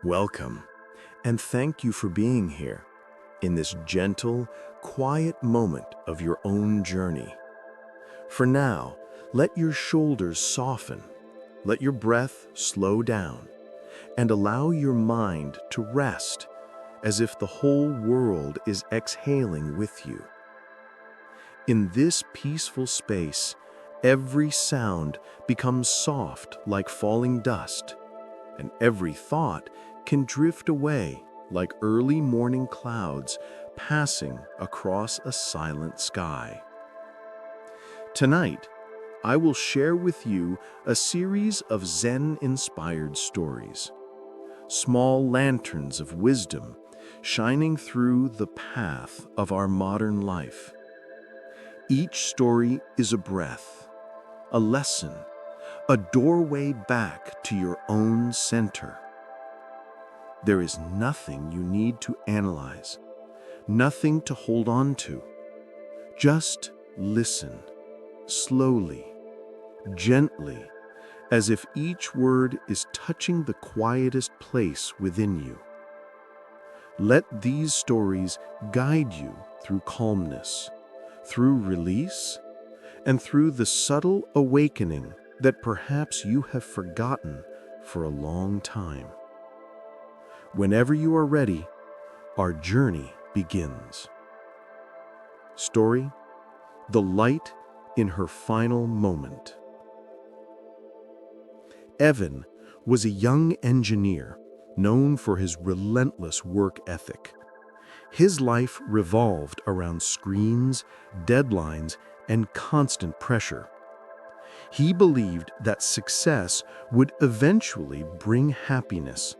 Welcome, and thank you for being here in this gentle, quiet moment of your own journey. For now, let your shoulders soften, let your breath slow down, and allow your mind to rest as if the whole world is exhaling with you. In this peaceful space, every sound becomes soft like falling dust, and every thought can drift away like early morning clouds passing across a silent sky. Tonight, I will share with you a series of Zen-inspired stories, small lanterns of wisdom shining through the path of our modern life. Each story is a breath, a lesson, a doorway back to your own center. There is nothing you need to analyze, nothing to hold on to. Just listen, slowly, gently, as if each word is touching the quietest place within you. Let these stories guide you through calmness, through release, and through the subtle awakening that perhaps you have forgotten for a long time. Whenever you are ready, our journey begins. Story: The Light in Her Final Moment. Evan was a young engineer known for his relentless work ethic. His life revolved around screens, deadlines, and constant pressure. He believed that success would eventually bring happiness,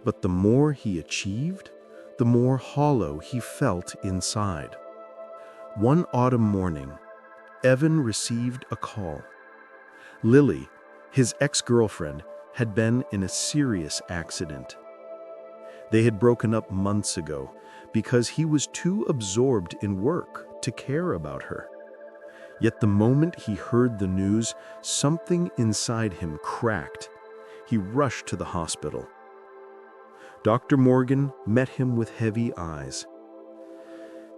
but the more he achieved, the more hollow he felt inside. One autumn morning, Evan received a call. Lily, his ex-girlfriend, had been in a serious accident. They had broken up months ago because he was too absorbed in work to care about her. Yet the moment he heard the news, something inside him cracked. He rushed to the hospital. Dr. Morgan met him with heavy eyes.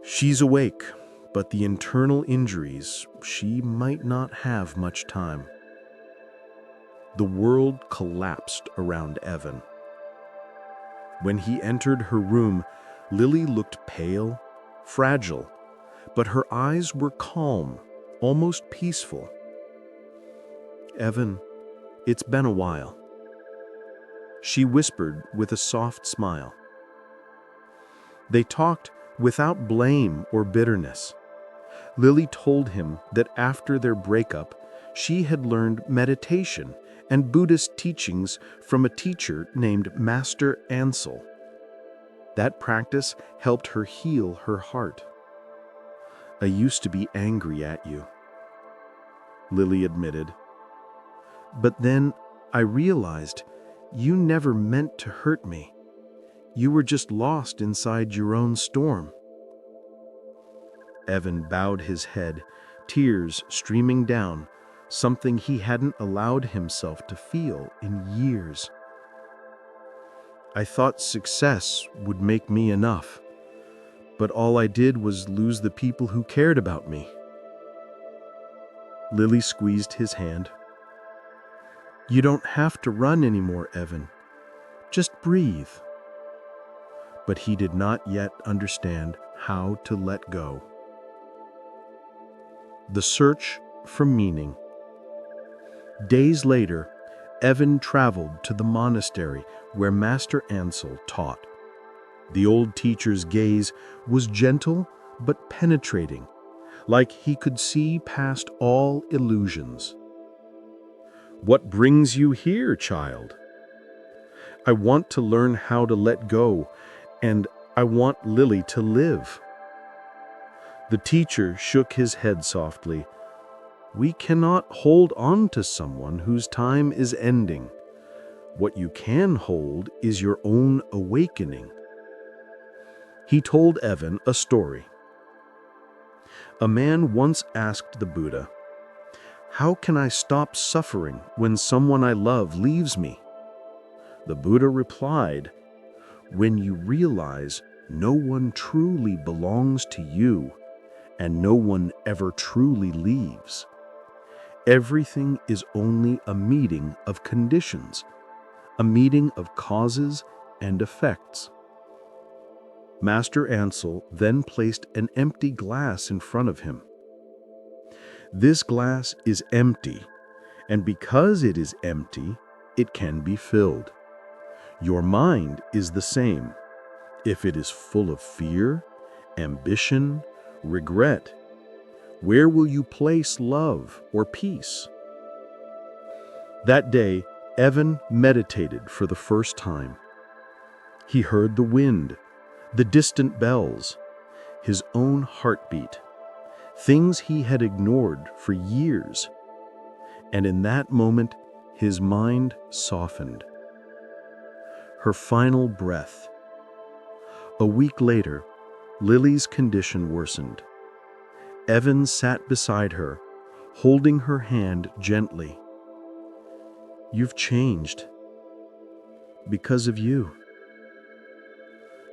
"She's awake, but the internal injuries, she might not have much time." The world collapsed around Evan. When he entered her room, Lily looked pale, fragile, but her eyes were calm, almost peaceful. "Evan, it's been a while," she whispered with a soft smile. They talked without blame or bitterness. Lily told him that after their breakup, she had learned meditation and Buddhist teachings from a teacher named Master Ansel. That practice helped her heal her heart. "I used to be angry at you," Lily admitted. "But then I realized you never meant to hurt me. You were just lost inside your own storm." Evan bowed his head, tears streaming down, something he hadn't allowed himself to feel in years. "I thought success would make me enough, but all I did was lose the people who cared about me." Lily squeezed his hand. "You don't have to run anymore, Evan. Just breathe." But he did not yet understand how to let go. The search for meaning. Days later, Evan traveled to the monastery where Master Ansel taught. The old teacher's gaze was gentle but penetrating, like he could see past all illusions. "What brings you here, child?" "I want to learn how to let go, and I want Lily to live." The teacher shook his head softly. "We cannot hold on to someone whose time is ending. What you can hold is your own awakening." He told Evan a story. A man once asked the Buddha, "How can I stop suffering when someone I love leaves me?" The Buddha replied, "When you realize no one truly belongs to you and no one ever truly leaves, everything is only a meeting of conditions, a meeting of causes and effects." Master Ansel then placed an empty glass in front of him. This glass is empty, and because it is empty, it can be filled. Your mind is the same. If it is full of fear, ambition, regret, where will you place love or peace? That day, Evan meditated for the first time. He heard the wind, the distant bells, his own heartbeat, things he had ignored for years. And in that moment, his mind softened. Her final breath. A week later, Lily's condition worsened. Evan sat beside her, holding her hand gently. "You've changed. Because of you."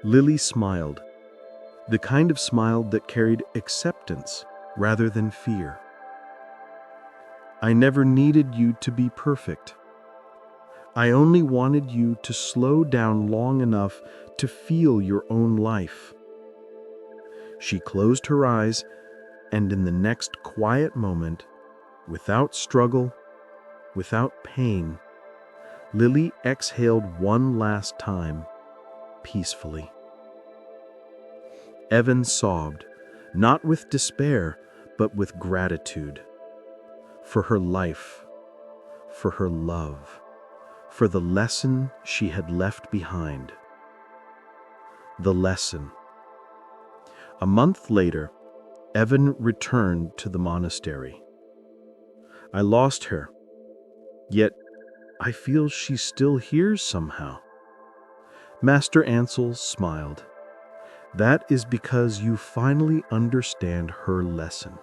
Lily smiled, the kind of smile that carried acceptance rather than fear. "I never needed you to be perfect. I only wanted you to slow down long enough to feel your own life." She closed her eyes, and in the next quiet moment, without struggle, without pain, Lily exhaled one last time, peacefully. Evan sobbed, not with despair, but with gratitude. For her life, for her love, for the lesson she had left behind. The lesson. A month later, Evan returned to the monastery. "I lost her, yet I feel she's still here somehow." Master Ansel smiled. "That is because you finally understand her lesson."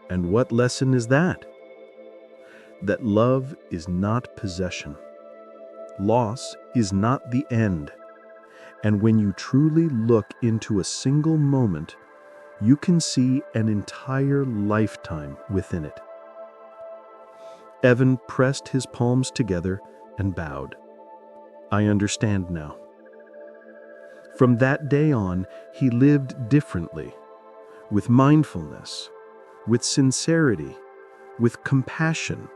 "And what lesson is that?" "That love is not possession. Loss is not the end. And when you truly look into a single moment, you can see an entire lifetime within it." Evan pressed his palms together and bowed. "I understand now." From that day on, he lived differently, with mindfulness, with sincerity, with compassion,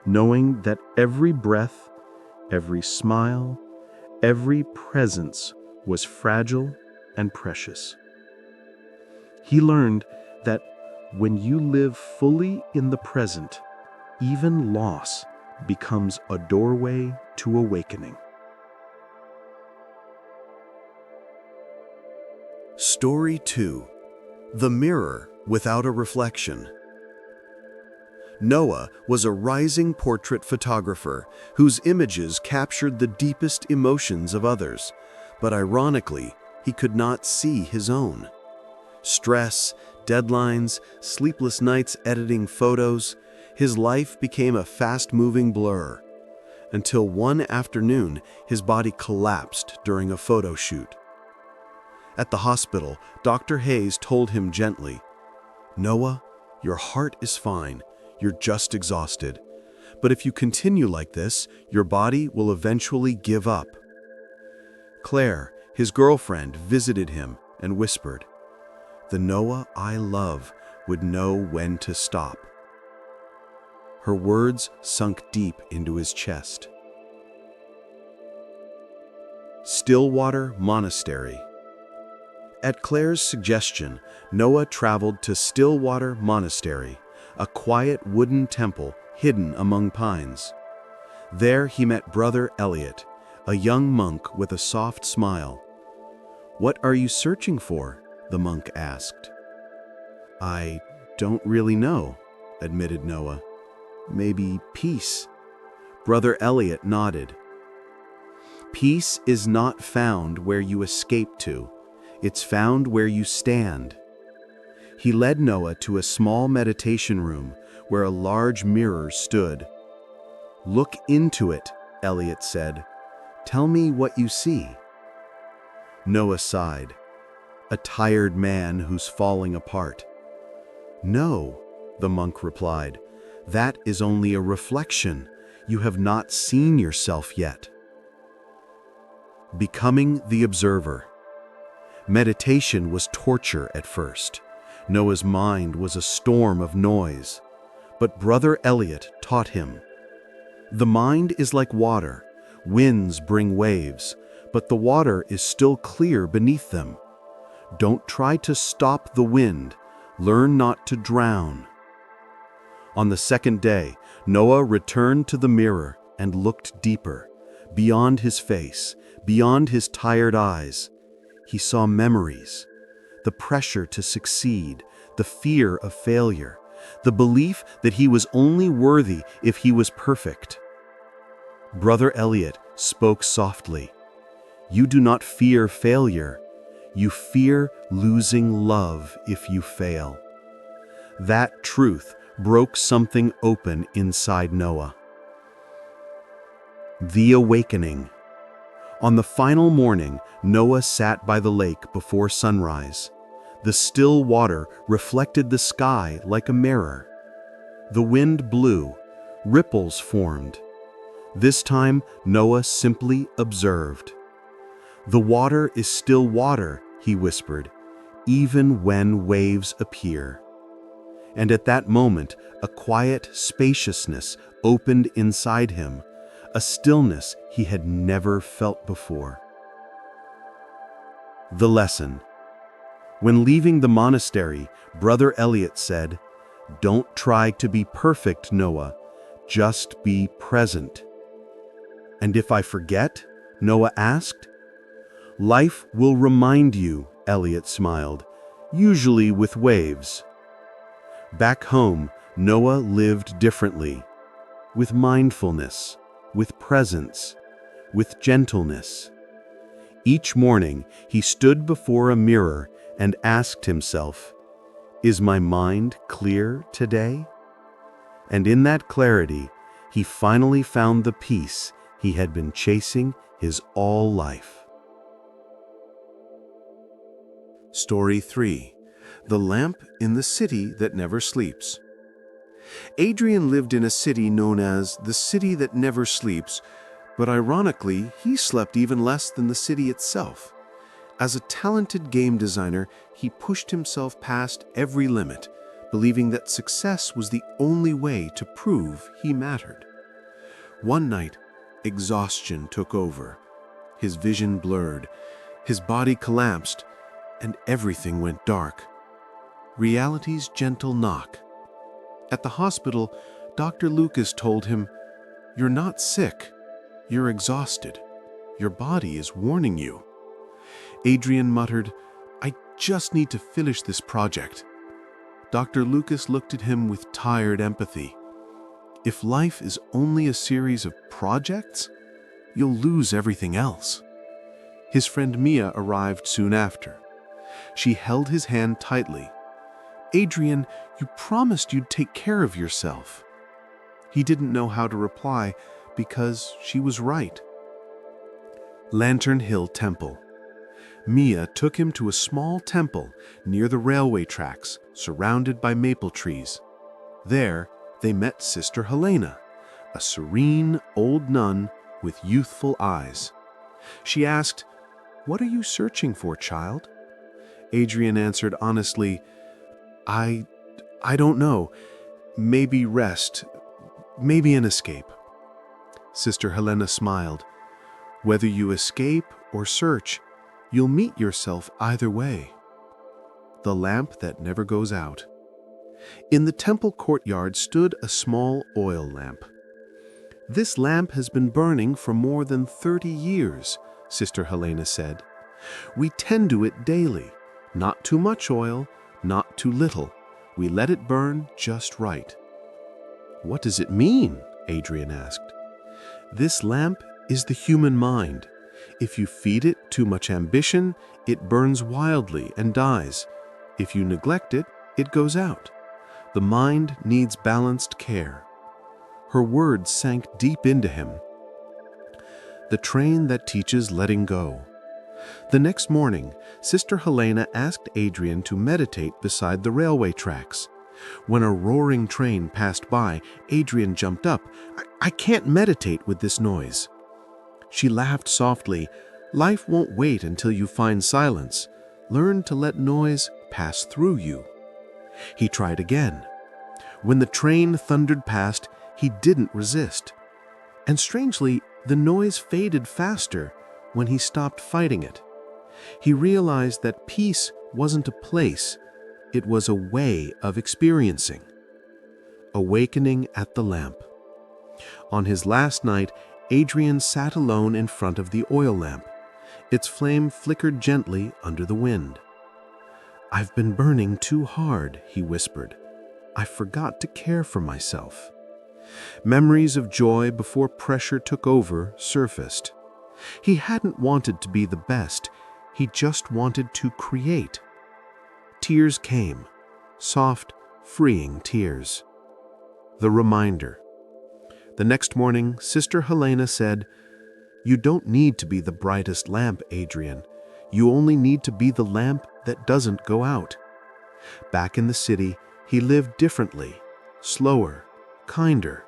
knowing that every breath, every smile, every presence was fragile and precious. He learned that when you live fully in the present, even loss becomes a doorway to awakening. Story 2. The Mirror Without a Reflection. Noah was a rising portrait photographer whose images captured the deepest emotions of others, but ironically, he could not see his own. Stress, deadlines, sleepless nights editing photos, his life became a fast-moving blur, until one afternoon his body collapsed during a photo shoot. At the hospital, Dr. Hayes told him gently, "Noah, your heart is fine. You're just exhausted. But if you continue like this, your body will eventually give up." Claire, his girlfriend, visited him and whispered, "The Noah I love would know when to stop." Her words sunk deep into his chest. Stillwater Monastery. At Claire's suggestion, Noah traveled to Stillwater Monastery, a quiet wooden temple hidden among pines. There he met Brother Elliot, a young monk with a soft smile. "What are you searching for?" the monk asked. "I don't really know," admitted Noah. "Maybe peace." Brother Elliot nodded. "Peace is not found where you escape to. It's found where you stand." He led Noah to a small meditation room where a large mirror stood. "Look into it," Elliot said. "Tell me what you see." Noah sighed. "A tired man who's falling apart." "No," the monk replied. "That is only a reflection. You have not seen yourself yet." Becoming the observer. Meditation was torture at first. Noah's mind was a storm of noise. But Brother Elliot taught him. The mind is like water. Winds bring waves, but the water is still clear beneath them. Don't try to stop the wind. Learn not to drown. On the second day, Noah returned to the mirror and looked deeper, beyond his face, beyond his tired eyes. He saw memories, the pressure to succeed, the fear of failure, the belief that he was only worthy if he was perfect. Brother Elliot spoke softly. "You do not fear failure. You fear losing love if you fail." That truth broke something open inside Noah. The awakening. On the final morning, Noah sat by the lake before sunrise. The still water reflected the sky like a mirror. The wind blew, ripples formed. This time, Noah simply observed. "The water is still water," he whispered, "even when waves appear." And at that moment, a quiet spaciousness opened inside him, a stillness he had never felt before. The lesson. When leaving the monastery, Brother Elliot said, "Don't try to be perfect, Noah. Just be present." "And if I forget?" Noah asked. "Life will remind you," Elliot smiled, "usually with waves." Back home, Noah lived differently, with mindfulness, with presence, with gentleness. Each morning, he stood before a mirror and asked himself, "Is my mind clear today?" And in that clarity, he finally found the peace he had been chasing his all life. Story 3. The Lamp in the City That Never Sleeps. Adrian lived in a city known as the City That Never Sleeps, but ironically, he slept even less than the city itself. As a talented game designer, he pushed himself past every limit, believing that success was the only way to prove he mattered. One night, exhaustion took over. His vision blurred, his body collapsed, and everything went dark. Reality's gentle knock. At the hospital, Dr. Lucas told him, "You're not sick. You're exhausted. Your body is warning you." Adrian muttered, "I just need to finish this project." Dr. Lucas looked at him with tired empathy. "If life is only a series of projects, you'll lose everything else." His friend Mia arrived soon after. She held his hand tightly. "Adrian, you promised you'd take care of yourself." He didn't know how to reply because she was right. Lantern Hill Temple. Mia took him to a small temple near the railway tracks, surrounded by maple trees. There, they met Sister Helena, a serene old nun with youthful eyes. She asked, "What are you searching for, child?" Adrian answered honestly, I don't know. Maybe rest. Maybe an escape." Sister Helena smiled. "Whether you escape or search, you'll meet yourself either way." The lamp that never goes out. In the temple courtyard stood a small oil lamp. "This lamp has been burning for more than 30 years, Sister Helena said. "We tend to it daily. Not too much oil, not too little. We let it burn just right." "What does it mean?" Adrian asked. "This lamp is the human mind. If you feed it too much ambition, it burns wildly and dies. If you neglect it, it goes out. The mind needs balanced care." Her words sank deep into him. the train that teaches letting go. The next morning, Sister Helena asked Adrian to meditate beside the railway tracks. When a roaring train passed by, Adrian jumped up. I can't meditate with this noise." She laughed softly. "Life won't wait until you find silence. Learn to let noise pass through you." He tried again. When the train thundered past, he didn't resist. And strangely, the noise faded faster when he stopped fighting it. He realized that peace wasn't a place, it was a way of experiencing. Awakening at the lamp. On his last night, Adrian sat alone in front of the oil lamp. Its flame flickered gently under the wind. "I've been burning too hard," he whispered. "I forgot to care for myself." Memories of joy before pressure took over surfaced. He hadn't wanted to be the best, he just wanted to create. Tears came, soft, freeing tears. The reminder. The next morning, Sister Helena said, "You don't need to be the brightest lamp, Adrian. You only need to be the lamp that doesn't go out." Back in the city, he lived differently, slower, kinder,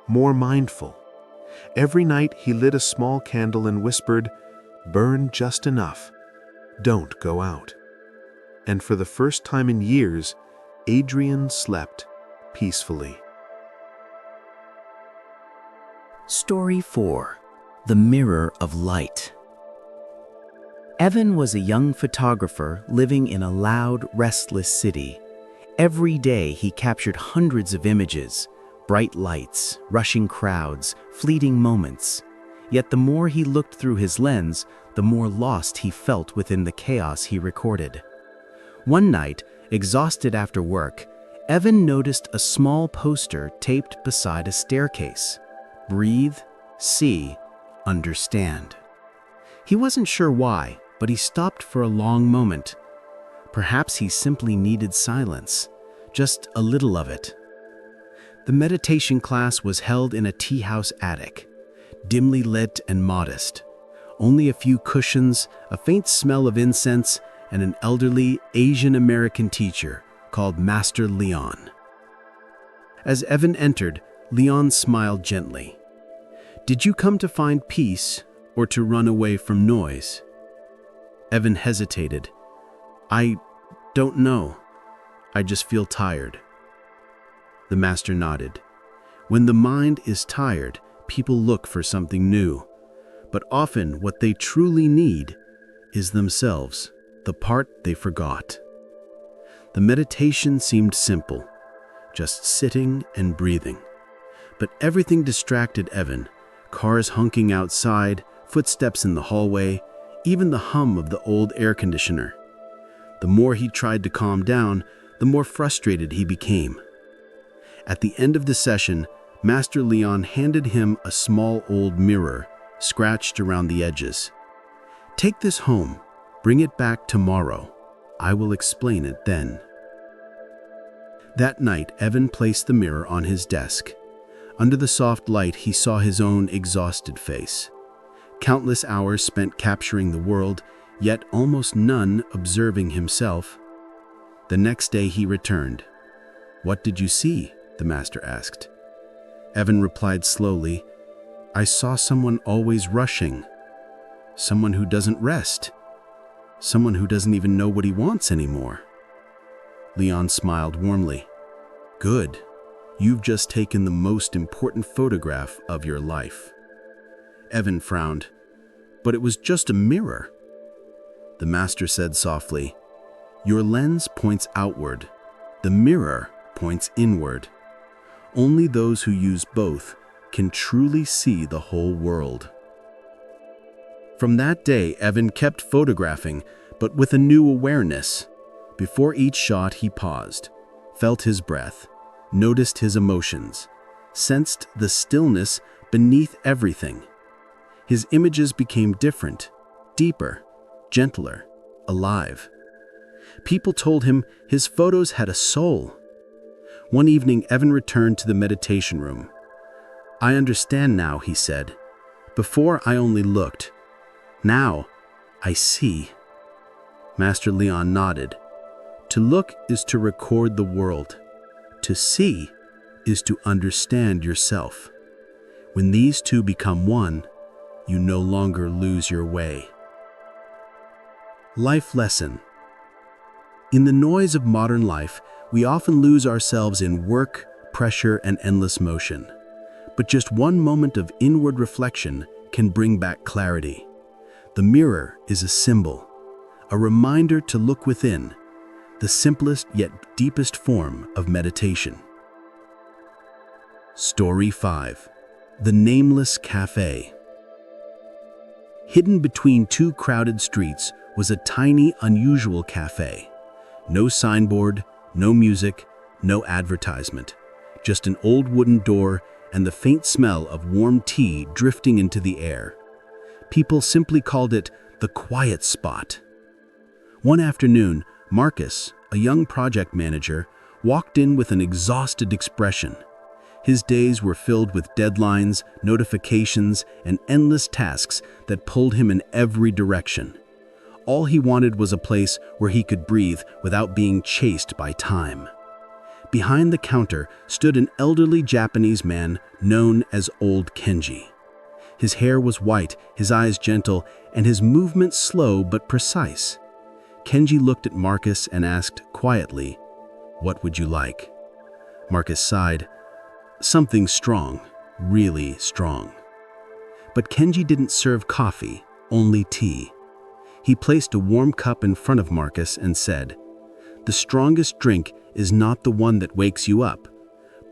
more mindful. Every night he lit a small candle and whispered, "Burn just enough. Don't go out." And for the first time in years, Adrian slept peacefully. Story 4. The Mirror of Light. Evan was a young photographer living in a loud, restless city. Every day he captured hundreds of images, bright lights, rushing crowds, fleeting moments. Yet the more he looked through his lens, the more lost he felt within the chaos he recorded. One night, exhausted after work, Evan noticed a small poster taped beside a staircase. "Breathe, see, understand." He wasn't sure why, but he stopped for a long moment. Perhaps he simply needed silence, just a little of it. The meditation class was held in a tea house attic, dimly lit and modest. Only a few cushions, a faint smell of incense, and an elderly Asian American teacher called Master Leon. As Evan entered, Leon smiled gently. "Did you come to find peace or to run away from noise?" Evan hesitated. "I don't know. I just feel tired." The master nodded. "When the mind is tired, people look for something new. But often what they truly need is themselves, the part they forgot." The meditation seemed simple, just sitting and breathing. But everything distracted Evan. Cars honking outside, footsteps in the hallway, even the hum of the old air conditioner. The more he tried to calm down, the more frustrated he became. At the end of the session, Master Leon handed him a small old mirror, scratched around the edges. "Take this home. Bring it back tomorrow. I will explain it then." That night, Evan placed the mirror on his desk. Under the soft light, he saw his own exhausted face. Countless hours spent capturing the world, yet almost none observing himself. The next day he returned. "What did you see?" the master asked. Evan replied slowly, "I saw someone always rushing. Someone who doesn't rest. Someone who doesn't even know what he wants anymore." Leon smiled warmly. "Good. You've just taken the most important photograph of your life." Evan frowned. "But it was just a mirror." The master said softly, "Your lens points outward. The mirror points inward. Only those who use both can truly see the whole world." From that day, Evan kept photographing, but with a new awareness. Before each shot, he paused, felt his breath, noticed his emotions, sensed the stillness beneath everything. His images became different, deeper, gentler, alive. People told him his photos had a soul. One evening, Evan returned to the meditation room. "I understand now," he said. Before I only looked. Now I see. Master Leon nodded. To look is to record the world. To see is to understand yourself. When these two become one, you no longer lose your way. Life lesson. In the noise of modern life, we often lose ourselves in work, pressure, and endless motion. But just one moment of inward reflection can bring back clarity. The mirror is a symbol, a reminder to look within, the simplest yet deepest form of meditation. Story 5. The Nameless Cafe. Hidden between two crowded streets was a tiny, unusual cafe. No signboard, no music, no advertisement. Just an old wooden door and the faint smell of warm tea drifting into the air. People simply called it the quiet spot. One afternoon, Marcus, a young project manager, walked in with an exhausted expression. His days were filled with deadlines, notifications, and endless tasks that pulled him in every direction. All he wanted was a place where he could breathe without being chased by time. Behind the counter stood an elderly Japanese man known as Old Kenji. His hair was white, his eyes gentle, and his movements slow but precise. Kenji looked at Marcus and asked quietly, "What would you like?" Marcus sighed, "Something strong, really strong." But Kenji didn't serve coffee, only tea. He placed a warm cup in front of Marcus and said, "The strongest drink is not the one that wakes you up,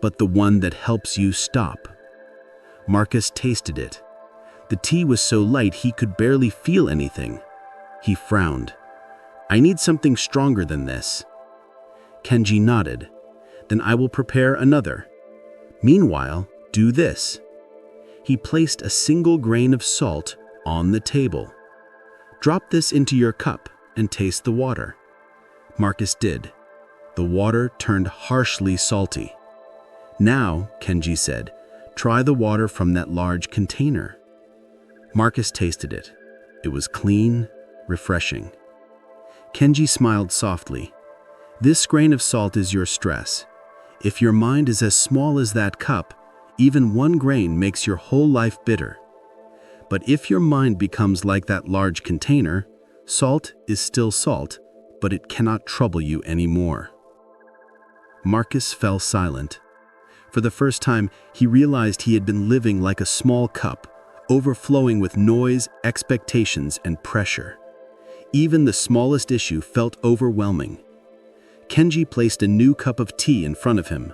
but the one that helps you stop." Marcus tasted it. The tea was so light he could barely feel anything. He frowned. "I need something stronger than this." Kenji nodded. "Then I will prepare another. Meanwhile, do this." He placed a single grain of salt on the table. "Drop this into your cup and taste the water." Marcus did. The water turned harshly salty. "Now," Kenji said, "try the water from that large container." Marcus tasted it. It was clean, refreshing. Kenji smiled softly. "This grain of salt is your stress. If your mind is as small as that cup, even one grain makes your whole life bitter. But if your mind becomes like that large container, salt is still salt, but it cannot trouble you anymore." Marcus fell silent. For the first time, he realized he had been living like a small cup, overflowing with noise, expectations, and pressure. Even the smallest issue felt overwhelming. Kenji placed a new cup of tea in front of him.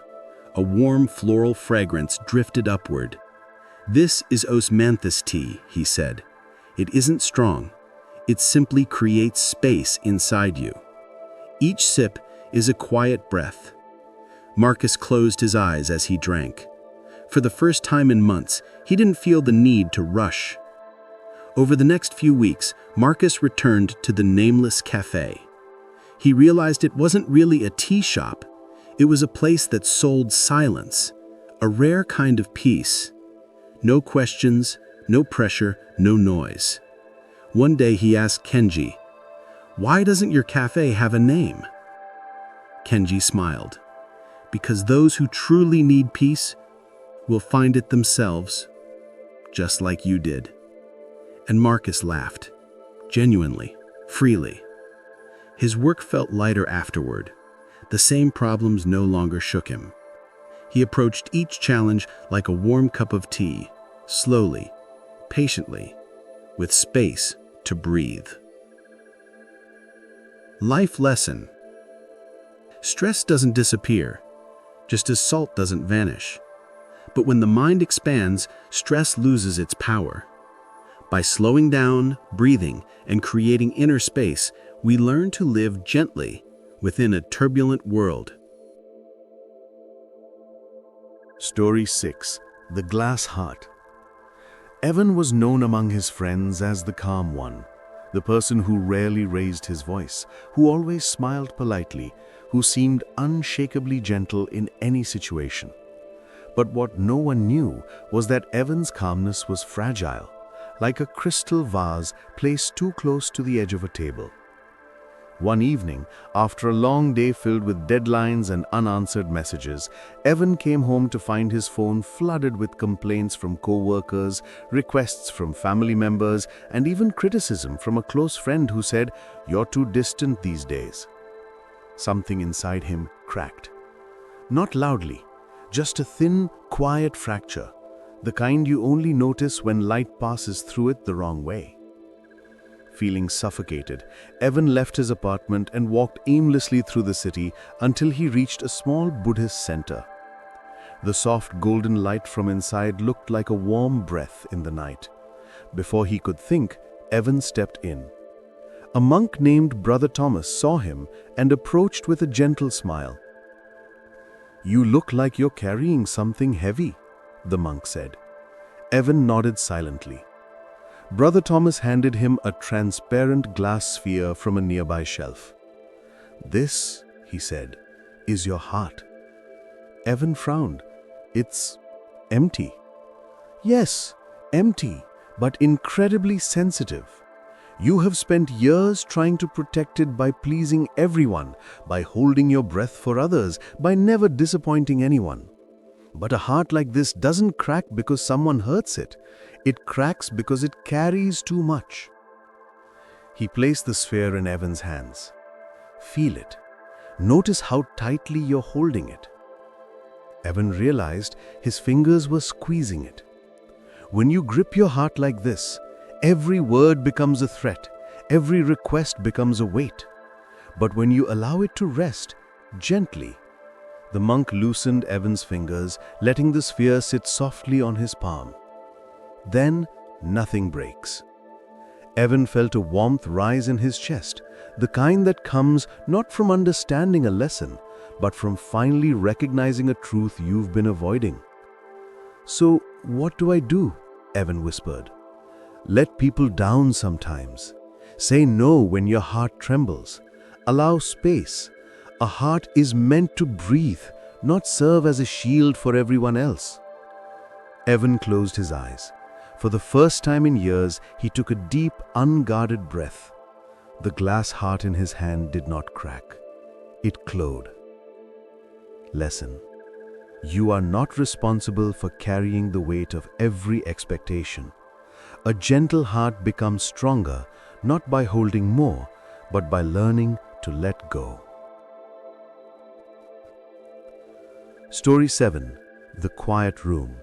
A warm floral fragrance drifted upward. "This is osmanthus tea," he said. "It isn't strong. It simply creates space inside you. Each sip is a quiet breath." Marcus closed his eyes as he drank. For the first time in months, he didn't feel the need to rush. Over the next few weeks, Marcus returned to the Nameless Cafe. He realized it wasn't really a tea shop. It was a place that sold silence, a rare kind of peace. No questions, no pressure, no noise. One day he asked Kenji, "Why doesn't your cafe have a name?" Kenji smiled. "Because those who truly need peace will find it themselves, just like you did." And Marcus laughed, genuinely, freely. His work felt lighter afterward. The same problems no longer shook him. He approached each challenge like a warm cup of tea, slowly, patiently, with space to breathe. Life lesson. Stress doesn't disappear, just as salt doesn't vanish. But when the mind expands, stress loses its power. By slowing down, breathing, and creating inner space, we learn to live gently within a turbulent world. Story 6. The Glass Heart. Evan was known among his friends as the calm one, the person who rarely raised his voice, who always smiled politely, who seemed unshakably gentle in any situation. But what no one knew was that Evan's calmness was fragile, like a crystal vase placed too close to the edge of a table. One evening, after a long day filled with deadlines and unanswered messages, Evan came home to find his phone flooded with complaints from co-workers, requests from family members, and even criticism from a close friend who said, "You're too distant these days." Something inside him cracked. Not loudly, just a thin, quiet fracture, the kind you only notice when light passes through it the wrong way. Feeling suffocated, Evan left his apartment and walked aimlessly through the city until he reached a small Buddhist center. The soft golden light from inside looked like a warm breath in the night. Before he could think, Evan stepped in. A monk named Brother Thomas saw him and approached with a gentle smile. "You look like you're carrying something heavy," the monk said. Evan nodded silently. Brother Thomas handed him a transparent glass sphere from a nearby shelf. "This," he said, "is your heart." Evan frowned. "It's empty." "Yes, empty, but incredibly sensitive. You have spent years trying to protect it by pleasing everyone, by holding your breath for others, by never disappointing anyone. But a heart like this doesn't crack because someone hurts it. It cracks because it carries too much." He placed the sphere in Evan's hands. "Feel it. Notice how tightly you're holding it." Evan realized his fingers were squeezing it. When you grip your heart like this, every word becomes a threat, every request becomes a weight. But when you allow it to rest, gently, the monk loosened Evan's fingers, letting the sphere sit softly on his palm. Then, nothing breaks. Evan felt a warmth rise in his chest, the kind that comes not from understanding a lesson, but from finally recognizing a truth you've been avoiding. "So, what do I do?" Evan whispered. "Let people down sometimes. Say no when your heart trembles. Allow space. A heart is meant to breathe, not serve as a shield for everyone else." Evan closed his eyes. For the first time in years, he took a deep, unguarded breath. The glass heart in his hand did not crack. It glowed. Lesson: you are not responsible for carrying the weight of every expectation. A gentle heart becomes stronger, not by holding more, but by learning to let go. Story 7. The Quiet Room.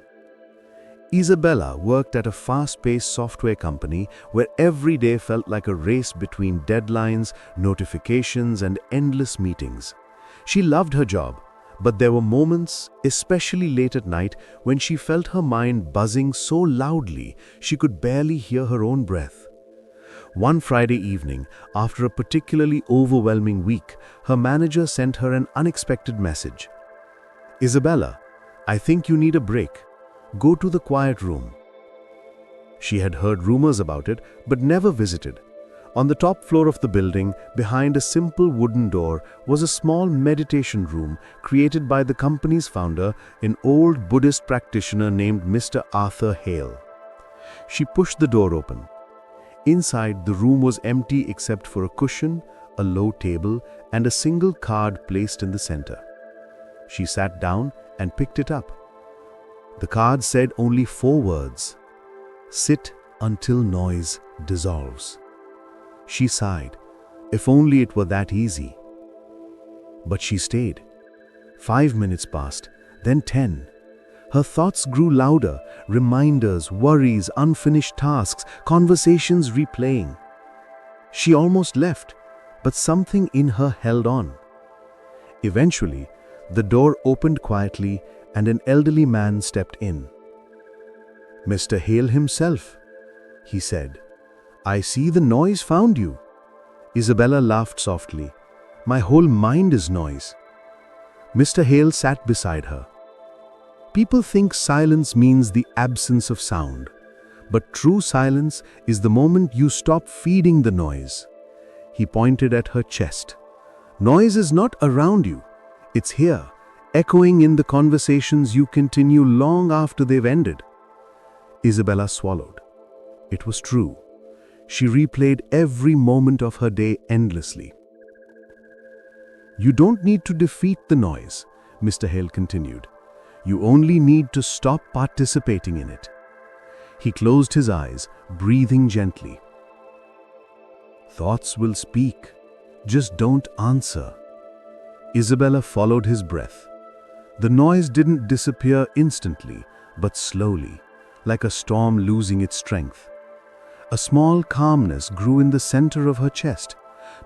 Isabella worked at a fast-paced software company where every day felt like a race between deadlines, notifications, and endless meetings. She loved her job, but there were moments, especially late at night, when she felt her mind buzzing so loudly she could barely hear her own breath. One Friday evening, after a particularly overwhelming week, her manager sent her an unexpected message. "Isabella, I think you need a break. Go to the quiet room." She had heard rumors about it, but never visited. On the top floor of the building, behind a simple wooden door, was a small meditation room created by the company's founder, an old Buddhist practitioner named Mr. Arthur Hale. She pushed the door open. Inside, the room was empty except for a cushion, a low table, and a single card placed in the center. She sat down and picked it up. The card said only 4 words: "Sit until noise dissolves." She sighed. If only it were that easy. But she stayed. 5 minutes passed, then 10. Her thoughts grew louder, reminders, worries, unfinished tasks, conversations replaying. She almost left, but something in her held on. Eventually, the door opened quietly and an elderly man stepped in. "Mr. Hale himself," he said. "I see the noise found you." Isabella laughed softly. "My whole mind is noise." Mr. Hale sat beside her. People think silence means the absence of sound, but true silence is the moment you stop feeding the noise. He pointed at her chest. "Noise is not around you. It's here, echoing in the conversations you continue long after they've ended." Isabella swallowed. It was true. She replayed every moment of her day endlessly. "You don't need to defeat the noise," Mr. Hale continued. "You only need to stop participating in it." He closed his eyes, breathing gently. "Thoughts will speak. Just don't answer." Isabella followed his breath. The noise didn't disappear instantly, but slowly, like a storm losing its strength. A small calmness grew in the center of her chest,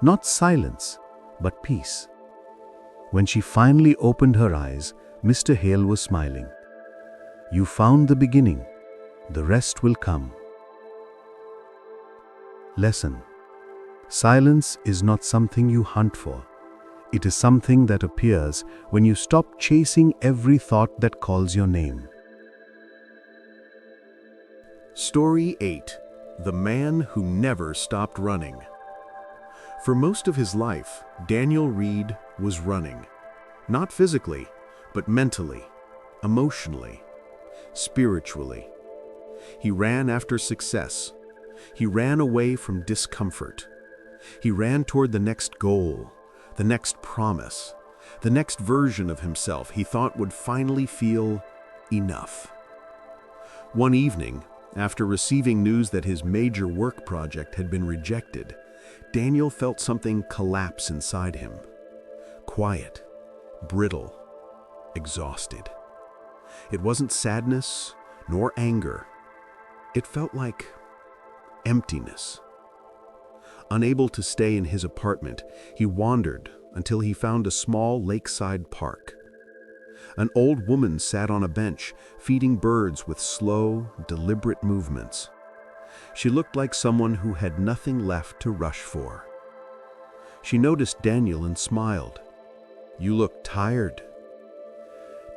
not silence, but peace. When she finally opened her eyes, Mr. Hale was smiling. "You found the beginning. The rest will come." Lesson: silence is not something you hunt for. It is something that appears when you stop chasing every thought that calls your name. Story 8. The Man Who Never Stopped Running. For most of his life, Daniel Reed was running. Not physically, but mentally, emotionally, spiritually. He ran after success. He ran away from discomfort. He ran toward the next goal, the next promise, the next version of himself he thought would finally feel enough. One evening, after receiving news that his major work project had been rejected, Daniel felt something collapse inside him. Quiet, brittle, exhausted. It wasn't sadness nor anger. It felt like emptiness. Unable to stay in his apartment, he wandered until he found a small lakeside park. An old woman sat on a bench, feeding birds with slow, deliberate movements. She looked like someone who had nothing left to rush for. She noticed Daniel and smiled. "You look tired."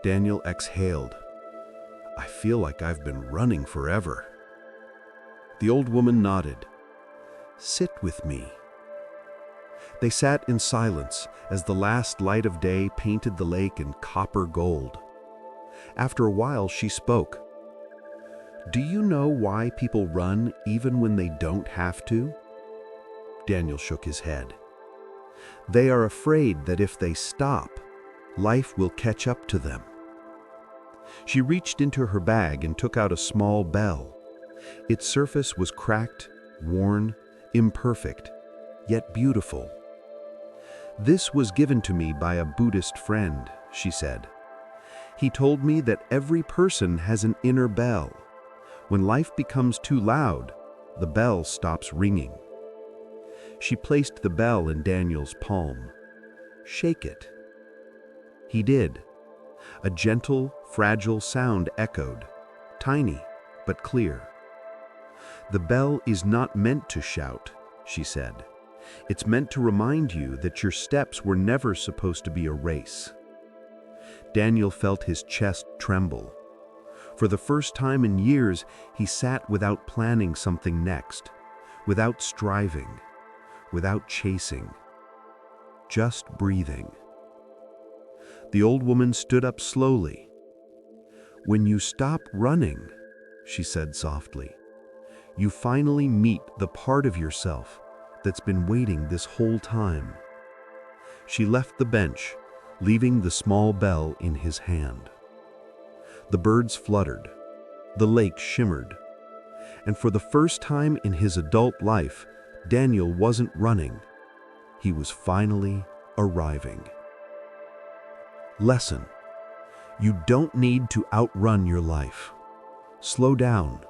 Daniel exhaled. "I feel like I've been running forever." The old woman nodded. "Sit with me." They sat in silence as the last light of day painted the lake in copper gold. After a while, she spoke. "Do you know why people run even when they don't have to?" Daniel shook his head. "They are afraid that if they stop, life will catch up to them." She reached into her bag and took out a small bell. Its surface was cracked, worn, imperfect, yet beautiful. "This was given to me by a Buddhist friend," she said. "He told me that every person has an inner bell. When life becomes too loud, the bell stops ringing." She placed the bell in Daniel's palm. "Shake it." He did. A gentle, fragile sound echoed, tiny but clear. "The bell is not meant to shout," she said. "It's meant to remind you that your steps were never supposed to be a race." Daniel felt his chest tremble. For the first time in years, he sat without planning something next, without striving, without chasing, just breathing. The old woman stood up slowly. "When you stop running," she said softly, "you finally meet the part of yourself that's been waiting this whole time." She left the bench, leaving the small bell in his hand. The birds fluttered, the lake shimmered, and for the first time in his adult life, Daniel wasn't running. He was finally arriving. Lesson: you don't need to outrun your life. Slow down.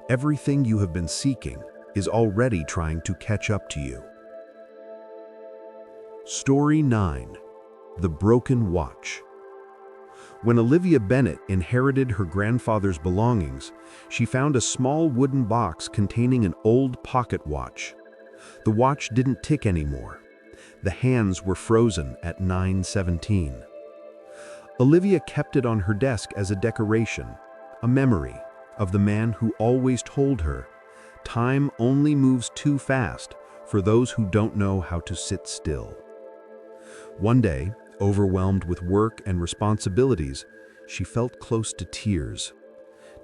Everything you have been seeking is already trying to catch up to you. Story 9. The Broken Watch. When Olivia Bennett inherited her grandfather's belongings, she found a small wooden box containing an old pocket watch. The watch didn't tick anymore. The hands were frozen at 9:17. Olivia kept it on her desk as a decoration, a memory of the man who always told her, "Time only moves too fast for those who don't know how to sit still." One day, overwhelmed with work and responsibilities, she felt close to tears.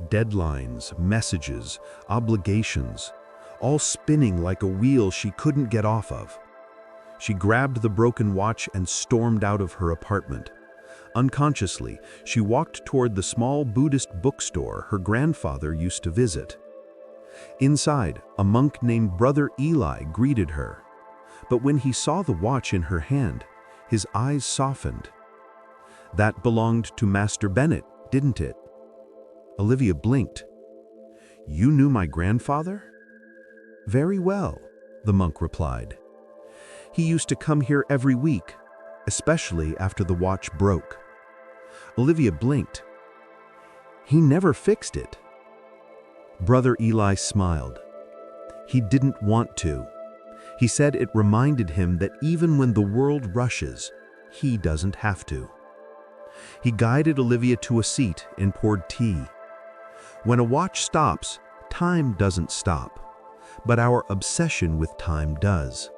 Deadlines, messages, obligations, all spinning like a wheel she couldn't get off of. She grabbed the broken watch and stormed out of her apartment. Unconsciously, she walked toward the small Buddhist bookstore her grandfather used to visit. Inside, a monk named Brother Eli greeted her. But when he saw the watch in her hand, his eyes softened. "That belonged to Master Bennett, didn't it?" Olivia blinked. "You knew my grandfather?" "Very well," the monk replied. "He used to come here every week, especially after the watch broke." Olivia blinked. "He never fixed it." Brother Eli smiled. "He didn't want to. He said it reminded him that even when the world rushes, he doesn't have to." He guided Olivia to a seat and poured tea. When a watch stops, time doesn't stop, but our obsession with time does.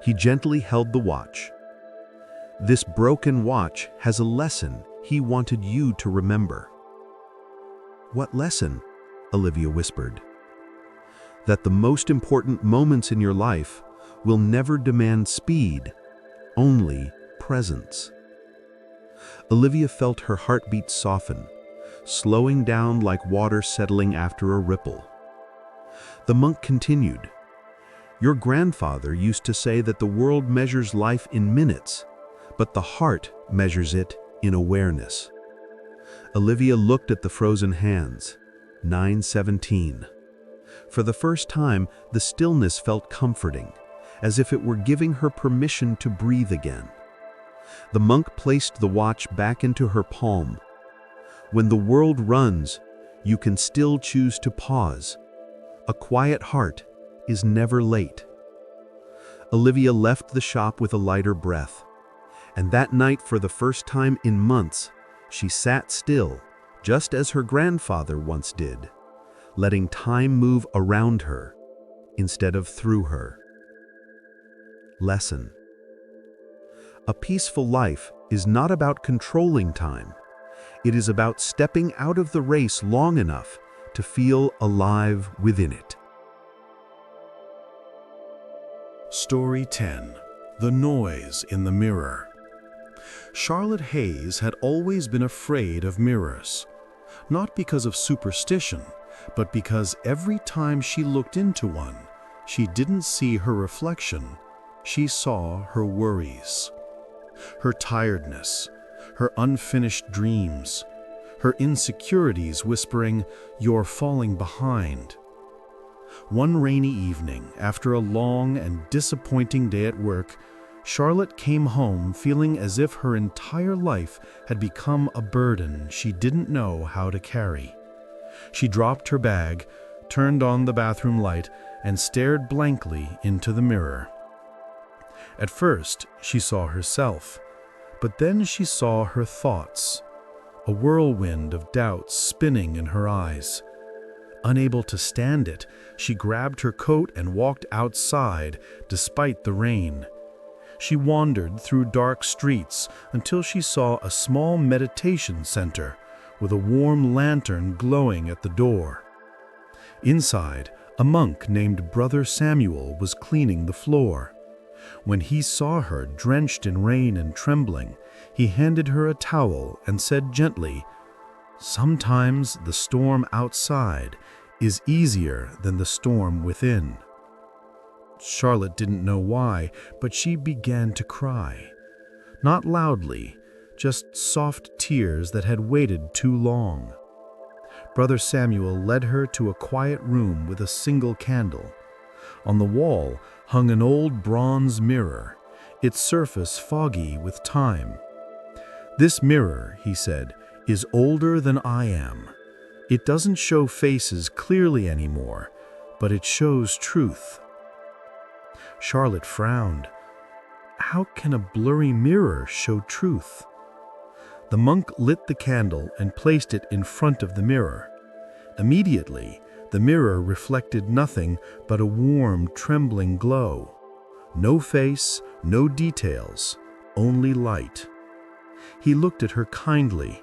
He gently held the watch. "This broken watch has a lesson he wanted you to remember." "What lesson?" Olivia whispered. "That the most important moments in your life will never demand speed, only presence." Olivia felt her heartbeat soften, slowing down like water settling after a ripple. The monk continued, "Your grandfather used to say that the world measures life in minutes, but the heart measures it in awareness." Olivia looked at the frozen hands. 9:17. For the first time, the stillness felt comforting, as if it were giving her permission to breathe again. The monk placed the watch back into her palm. "When the world runs, you can still choose to pause. A quiet heart is never late." Olivia left the shop with a lighter breath. And that night, for the first time in months, she sat still, just as her grandfather once did, letting time move around her instead of through her. Lesson: a peaceful life is not about controlling time. It is about stepping out of the race long enough to feel alive within it. Story 10. The Noise in the Mirror. Charlotte Hayes had always been afraid of mirrors, not because of superstition, but because every time she looked into one, she didn't see her reflection, she saw her worries. Her tiredness, her unfinished dreams, her insecurities whispering, "You're falling behind." One rainy evening, after a long and disappointing day at work, Charlotte came home feeling as if her entire life had become a burden she didn't know how to carry. She dropped her bag, turned on the bathroom light, and stared blankly into the mirror. At first, she saw herself, but then she saw her thoughts, a whirlwind of doubts spinning in her eyes. Unable to stand it, she grabbed her coat and walked outside, despite the rain. She wandered through dark streets until she saw a small meditation center with a warm lantern glowing at the door. Inside, a monk named Brother Samuel was cleaning the floor. When he saw her drenched in rain and trembling, he handed her a towel and said gently, "Sometimes the storm outside is easier than the storm within." Charlotte didn't know why, but she began to cry. Not loudly, just soft tears that had waited too long. Brother Samuel led her to a quiet room with a single candle. On the wall hung an old bronze mirror, its surface foggy with time. "This mirror," he said, "is older than I am. It doesn't show faces clearly anymore, but it shows truth." Charlotte frowned. How can a blurry mirror show truth? The monk lit the candle and placed it in front of the mirror. Immediately, the mirror reflected nothing but a warm, trembling glow. No face, no details, only light. He looked at her kindly.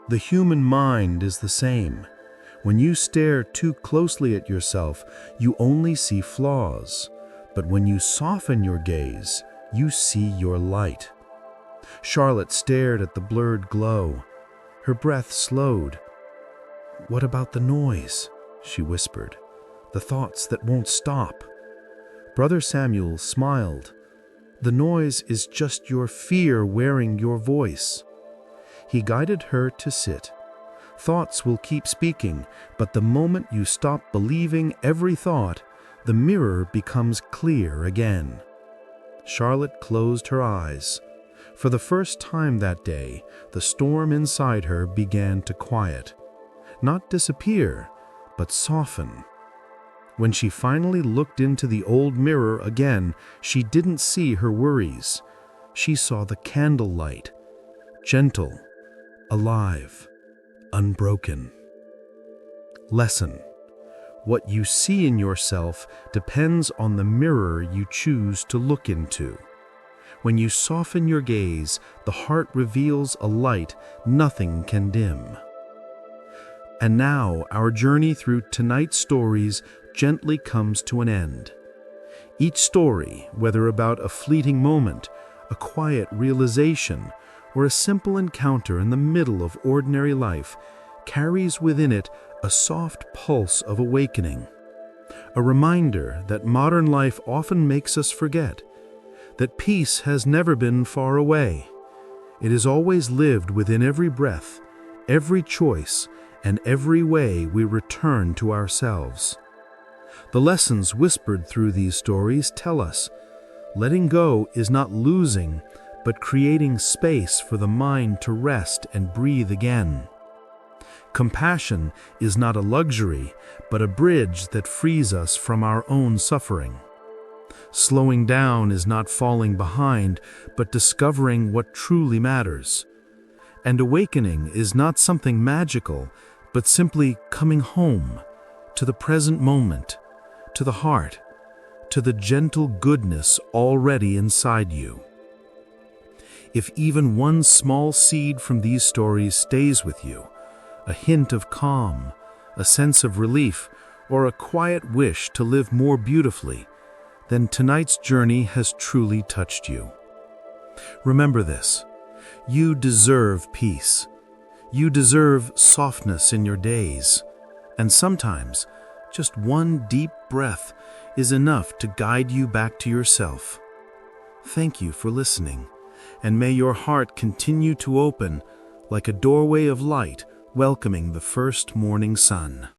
The human mind is the same. When you stare too closely at yourself, you only see flaws. But when you soften your gaze, you see your light. Charlotte stared at the blurred glow. Her breath slowed. "What about the noise?" she whispered. "The thoughts that won't stop." Brother Samuel smiled. "The noise is just your fear wearing your voice." He guided her to sit. Thoughts will keep speaking, but the moment you stop believing every thought, the mirror becomes clear again. Charlotte closed her eyes. For the first time that day, the storm inside her began to quiet. Not disappear, but soften. When she finally looked into the old mirror again, she didn't see her worries. She saw the candlelight, gentle, alive, unbroken. Lesson: what you see in yourself depends on the mirror you choose to look into. When you soften your gaze, the heart reveals a light nothing can dim. And now our journey through tonight's stories gently comes to an end. Each story, whether about a fleeting moment, a quiet realization, or a simple encounter in the middle of ordinary life, carries within it a soft pulse of awakening. A reminder that modern life often makes us forget that peace has never been far away. It is always lived within every breath, every choice, and every way we return to ourselves. The lessons whispered through these stories tell us, letting go is not losing, but creating space for the mind to rest and breathe again. Compassion is not a luxury, but a bridge that frees us from our own suffering. Slowing down is not falling behind, but discovering what truly matters. And awakening is not something magical, but simply coming home, to the present moment, to the heart, to the gentle goodness already inside you. If even one small seed from these stories stays with you, a hint of calm, a sense of relief, or a quiet wish to live more beautifully, then tonight's journey has truly touched you. Remember this: you deserve peace. You deserve softness in your days. And sometimes, just one deep breath is enough to guide you back to yourself. Thank you for listening, and may your heart continue to open like a doorway of light welcoming the first morning sun.